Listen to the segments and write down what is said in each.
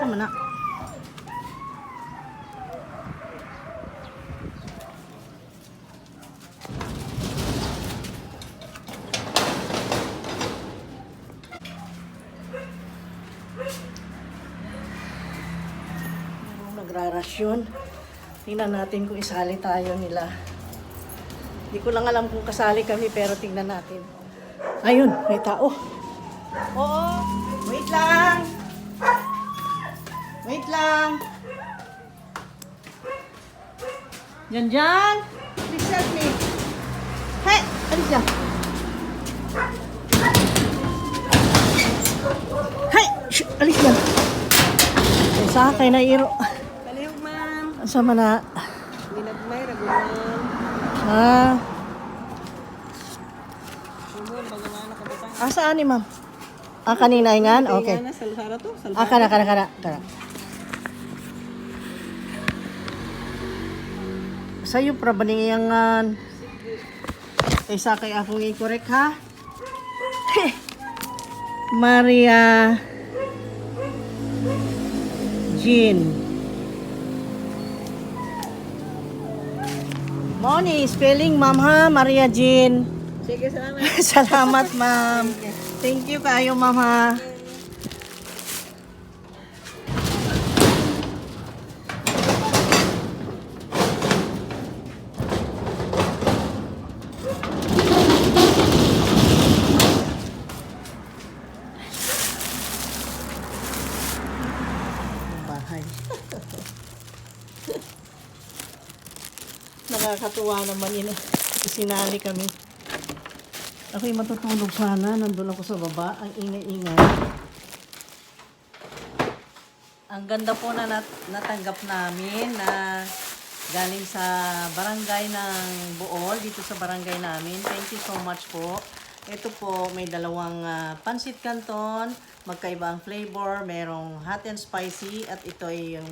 man na. Nagrarasyon. Tingnan natin kung isali tayo nila. Hindi ko lang alam kung kasali kami pero tingnan natin. Ayun, may tao. Oo, wait lang. Wait lang. Janjan, please help me. Hey, alis dyan. Hey, shh, alis dyan. Ay, sakay na iro. Kalihog, ma'am. Asa man na? Ginagmay, ragunan. Ah, Sumon, bagaimana kabutang. asaan ni ma'am? Ah, kanina ingan? Okay. Tingnan na, salsara to. Ah, kana. Sa'yo pra ba niyangan? Ay, sakay akong i-correct ha? Maria Jean. Morning, spelling ma'am ha, Maria Jean. Sige, salamat. Salamat ma'am. Thank you kayo ma'am ha. Bahay. Nakakatuwa naman yun. Isinali kami. Ako'y matutulog sana. Nandun ako sa baba. Ang ingay-ingay. Ang ganda po na natanggap namin na galing sa barangay ng Bool. Dito sa barangay namin. Thank you so much po. Ito po, may dalawang pancit canton. Magkaiba ang flavor. Merong hot and spicy. At ito ay yung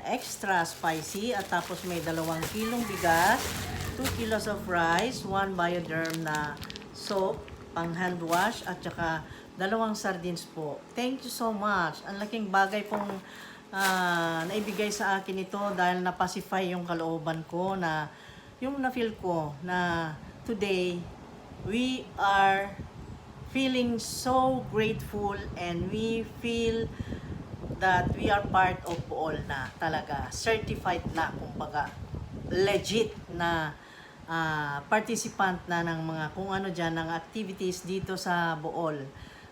extra spicy. At tapos may 2 kilong bigas. 2 kilos of rice. 1 Bioderm na soap, pang hand wash, at saka 2 sardines po. Thank you so much. Ang laking bagay pong naibigay sa akin ito dahil napacify yung kalooban ko na yung na-feel ko na today we are feeling so grateful and we feel that we are part of Bool na talaga. Certified na, kumbaga. Legit na participant na ng mga kung ano dyan, ng activities dito sa Bool.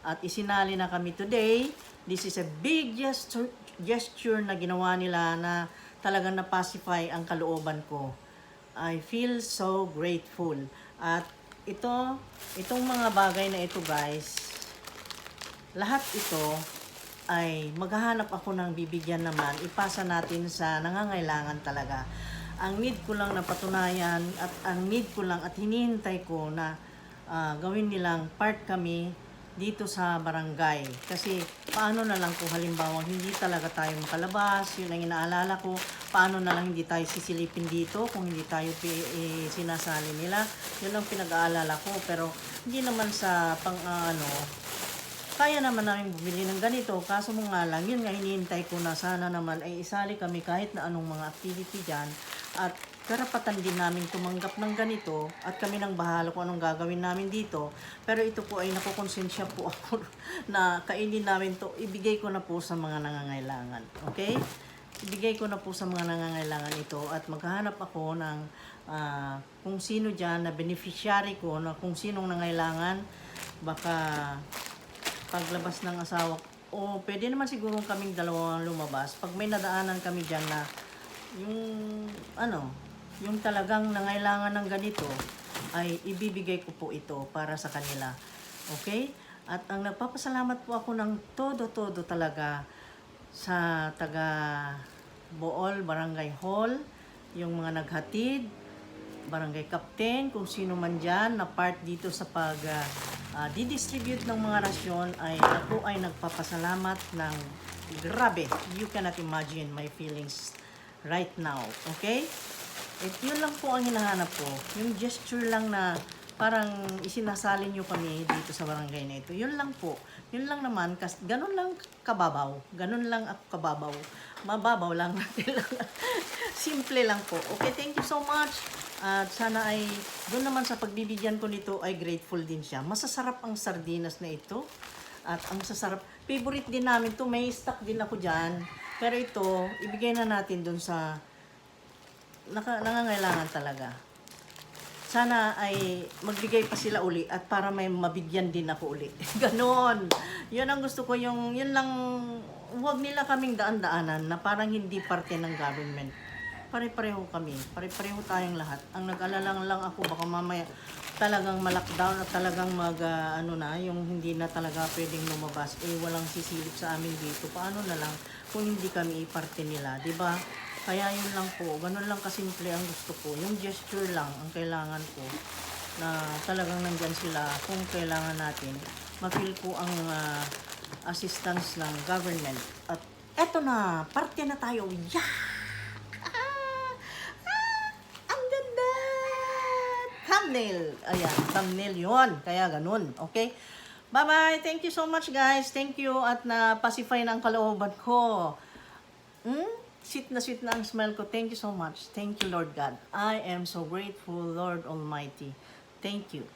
At isinali na kami today. This is a big gesture na ginawa nila na talagang napacify ang kalooban ko. I feel so grateful. At itong mga bagay na ito guys, lahat ito ay maghahanap ako ng bibigyan naman, ipasa natin sa nangangailangan talaga. Ang need ko lang na patunayan at ang need ko lang at hinihintay ko na gawin nilang part kami dito sa barangay. Kasi paano na lang kung halimbawa hindi talaga tayo makalabas, yun ang inaalala ko, paano na lang hindi tayo sisilipin dito kung hindi tayo sinasali nila. Yun ang pinag-aalala ko, pero hindi naman sa kaya naman namin bumili ng ganito, kaso mo nga lang, yun nga hinihintay ko na sana naman ay isali kami kahit na anong mga activity dyan, at karapatan din namin tumanggap ng ganito at kami nang bahala kung anong gagawin namin dito. Pero ito po ay nakukonsensya po ako na kainin namin to, ibigay ko na po sa mga nangangailangan. Okay? Ibigay ko na po sa mga nangangailangan ito at maghahanap ako ng kung sino dyan na beneficiary ko, na kung sinong nangailangan, baka paglabas ng asawa o pwede naman siguro kaming dalawang lumabas pag may nadaanan kami dyan na yung talagang nangailangan ng ganito, ay ibibigay ko po ito para sa kanila. Okay? At ang nagpapasalamat po ako ng todo talaga sa taga Bool Barangay Hall, yung mga naghatid, barangay captain, kung sino man dyan na part dito sa didistribute ng mga rasyon, ay ako ay nagpapasalamat ng grabe. You cannot imagine my feelings right now. Okay? At yun lang po ang hinahanap ko. Yung gesture lang na parang isinasali nyo kami dito sa barangay na ito. Yun lang po. Yun lang naman, ganun lang kababaw. Ganun lang ako kababaw. Mababaw lang natin lang. Simple lang po. Okay, thank you so much. At sana ay, doon naman sa pagbibigyan ko nito ay grateful din siya. Masasarap ang sardinas na ito. At ang sasarap, favorite din namin to. May stock din ako dyan. Pero ito, ibigay na natin doon sa nangangailangan talaga. Sana ay magbigay pa sila uli at para may mabigyan din ako uli. Ganon. Yun ang gusto ko, yun lang, huwag nila kaming daan-daanan na parang hindi parte ng government. Pare-pareho kami. Pare-pareho tayong lahat. Ang nag-alala lang ako, baka mamaya talagang ma-lockdown at talagang yung hindi na talaga pwedeng lumabas. Walang sisilip sa amin dito. Paano na lang kung hindi kami iparte nila, di ba? Kaya yun lang po, ganun lang kasimple ang gusto ko. Yung gesture lang ang kailangan ko na talagang nandyan sila kung kailangan natin. Ma-feel ko ang assistance ng government. At eto na, parte na tayo. Yeah! Ang ganda! Thumbnail. Ayan, thumbnail yun. Kaya ganun, okay? Bye-bye! Thank you so much, guys. Thank you at na-pacify na ang kalooban ko. Sweet na ang smile ko. Thank you so much. Thank you, Lord God. I am so grateful, Lord Almighty. Thank you.